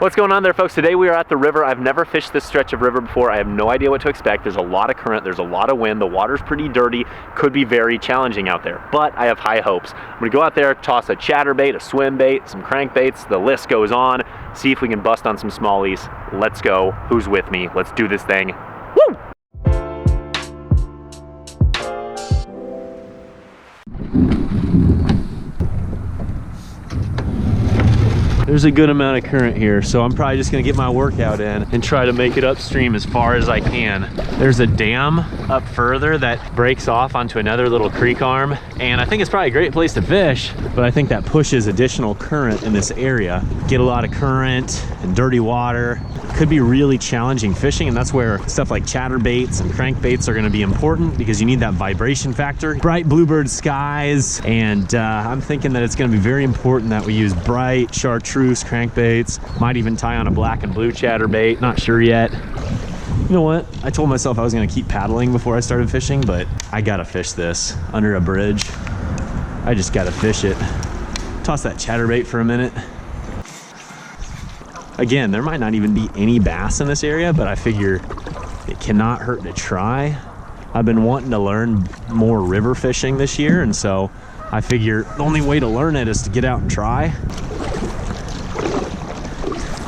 What's going on there, folks? Today we are at the river. I've never fished this stretch of river before. I have no idea what to expect. There's a lot of current, there's a lot of wind, the water's pretty dirty, could be very challenging out there, but I have high hopes. I'm gonna go out there, toss a chatterbait, a swim bait, some crankbaits, the list goes on, see if we can bust on some smallies. Let's go. Who's with me? Let's do this thing. Woo! There's a good amount of current here, so I'm probably just gonna get my workout in and try to make it upstream as far as I can. There's a dam up further that breaks off onto another little creek arm, and I think it's probably a great place to fish, but I think that pushes additional current in this area. Get a lot of current and dirty water. Could be really challenging fishing, and that's where stuff like chatterbaits and crankbaits are gonna be important because you need that vibration factor. Bright bluebird skies, and I'm thinking that it's gonna be very important that we use bright chartreuse crankbaits. Might even tie on a black and blue chatterbait, not sure yet. You know what? I told myself I was gonna keep paddling before I started fishing, but I gotta fish this under a bridge. I just gotta fish it. Toss that chatterbait for a minute. Again, there might not even be any bass in this area, but I figure it cannot hurt to try. I've been wanting to learn more river fishing this year, and so I figure the only way to learn it is to get out and try.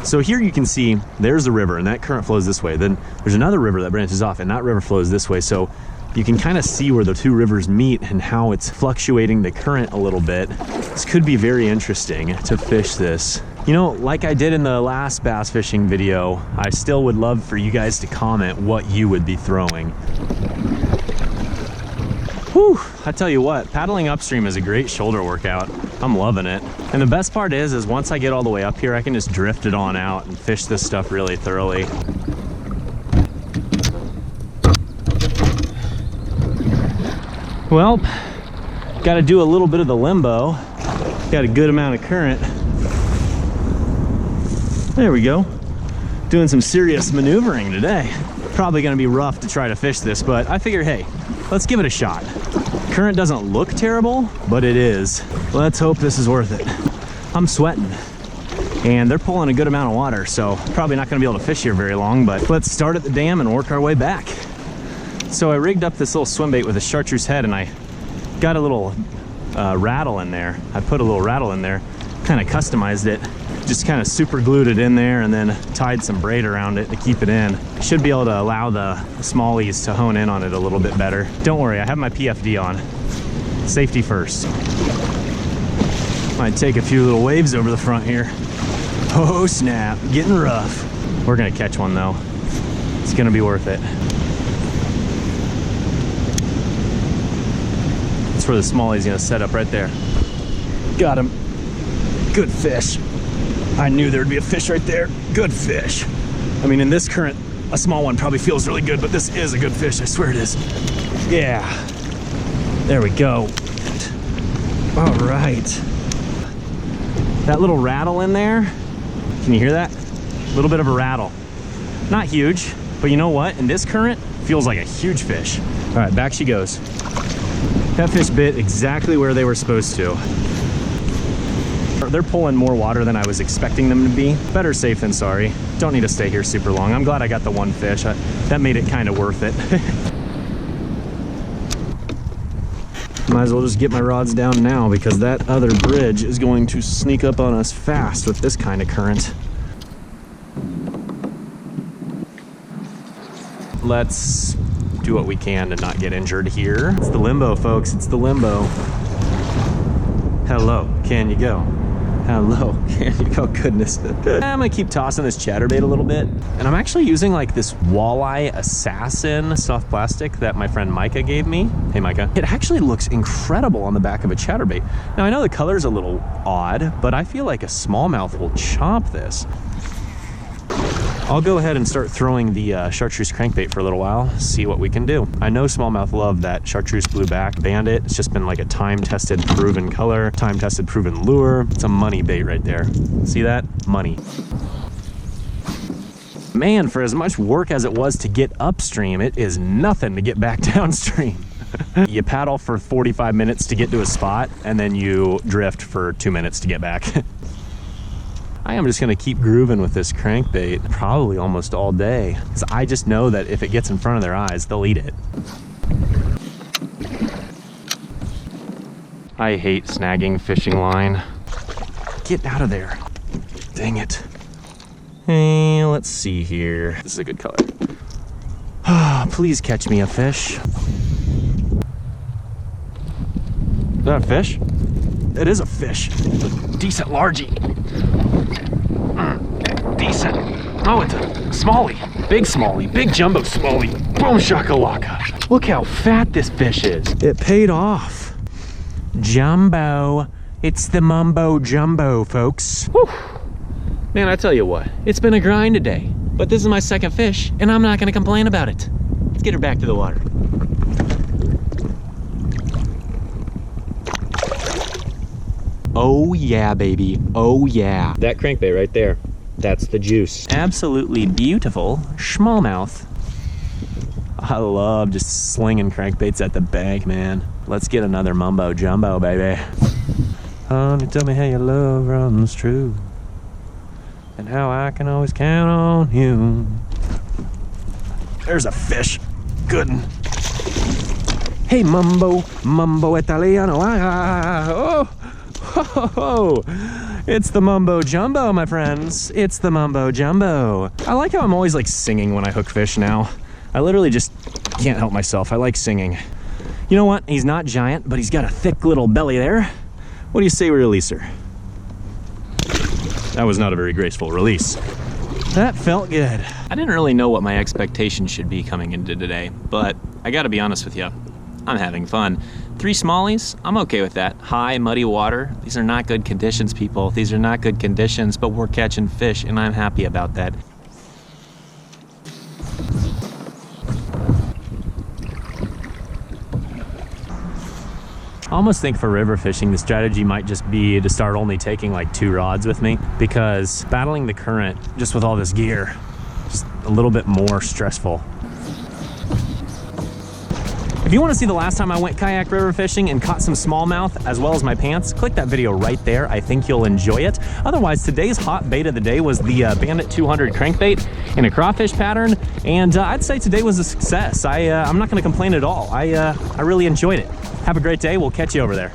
So here you can see there's the river, and that current flows this way. Then there's another river that branches off, and that river flows this way. So you can kind of see where the two rivers meet and how it's fluctuating the current a little bit. This could be very interesting to fish this. You know, like I did in the last bass fishing video, I still would love for you guys to comment what you would be throwing. Whew, I tell you what, paddling upstream is a great shoulder workout. I'm loving it. And the best part is once I get all the way up here, I can just drift it on out and fish this stuff really thoroughly. Well, got to do a little bit of the limbo. Got a good amount of current. There we go. Doing some serious maneuvering today. Probably gonna be rough to try to fish this, but I figure, hey, let's give it a shot. Current doesn't look terrible, but it is. Let's hope this is worth it. I'm sweating, and they're pulling a good amount of water, so probably not gonna be able to fish here very long, but let's start at the dam and work our way back. So I rigged up this little swim bait with a chartreuse head, and I got a little rattle in there. I put a little rattle in there, kind of customized it. Just kind of super glued it in there and then tied some braid around it to keep it in. Should be able to allow the smallies to hone in on it a little bit better. Don't worry, I have my PFD on. Safety first. Might take a few little waves over the front here. Oh snap, getting rough. We're gonna catch one though. It's gonna be worth it. That's where the smallie's gonna set up right there. Got him. Good fish. I knew there'd be a fish right there. Good fish. I mean, in this current, a small one probably feels really good, but this is a good fish. I swear it is. Yeah. There we go. All right. That little rattle in there, can you hear that? A little bit of a rattle. Not huge, but you know what? In this current, feels like a huge fish. All right, back she goes. That fish bit exactly where they were supposed to. They're pulling more water than I was expecting them to be. Better safe than sorry. Don't need to stay here super long. I'm glad I got the one fish. That made it kind of worth it. Might as well just get my rods down now because that other bridge is going to sneak up on us fast with this kind of current. Let's do what we can to not get injured here. It's the limbo, folks. It's the limbo. Hello, can you go? Hello, can you go? Goodness. I'm gonna keep tossing this chatterbait a little bit. And I'm actually using like this walleye assassin soft plastic that my friend Micah gave me. Hey Micah. It actually looks incredible on the back of a chatterbait. Now I know the color's a little odd, but I feel like a smallmouth will chomp this. I'll go ahead and start throwing the chartreuse crankbait for a little while, see what we can do. I know smallmouth love that chartreuse blue back bandit. It's just been like a time-tested, proven color, time-tested, proven lure. It's a money bait right there. See that? Money. Man, for as much work as it was to get upstream, it is nothing to get back downstream. You paddle for 45 minutes to get to a spot, and then you drift for 2 minutes to get back. I am just gonna keep grooving with this crankbait probably almost all day, because I just know that if it gets in front of their eyes, they'll eat it. I hate snagging fishing line. Get out of there. Dang it. Hey, let's see here. This is a good color. Please catch me a fish. Is that a fish? It is a fish. Decent largie. Decent. Oh, it's a smallie. Big smallie. Big jumbo smallie. Boom shakalaka. Look how fat this fish is. It paid off. Jumbo. It's the mumbo jumbo, folks. Whew. Man, I tell you what, it's been a grind today. But this is my second fish, and I'm not gonna complain about it. Let's get her back to the water. Oh yeah, baby, oh yeah. That crankbait right there, that's the juice. Absolutely beautiful smallmouth. I love just slinging crankbaits at the bank, man. Let's get another mumbo jumbo, baby. Honey, tell me how your love runs true, and how I can always count on you. There's a fish. Good one. Hey, mumbo italiano. Oh, it's the mumbo jumbo, my friends. It's the mumbo jumbo. I like how I'm always like singing when I hook fish now. I literally just can't help myself. I like singing. You know what? He's not giant, but he's got a thick little belly there. What do you say we release her? That was not a very graceful release. That felt good. I didn't really know what my expectations should be coming into today, but I gotta be honest with you, I'm having fun. 3 smallies, I'm okay with that. High, muddy water. These are not good conditions, people. These are not good conditions, but we're catching fish, and I'm happy about that. I almost think for river fishing, the strategy might just be to start only taking like 2 rods with me, because battling the current just with all this gear, just a little bit more stressful. If you want to see the last time I went kayak river fishing and caught some smallmouth as well as my pants, click that video right there. I think you'll enjoy it. Otherwise, today's hot bait of the day was the Bandit 200 crankbait in a crawfish pattern, and I'd say today was a success. I'm not going to complain at all. I really enjoyed it. Have a great day. We'll catch you over there.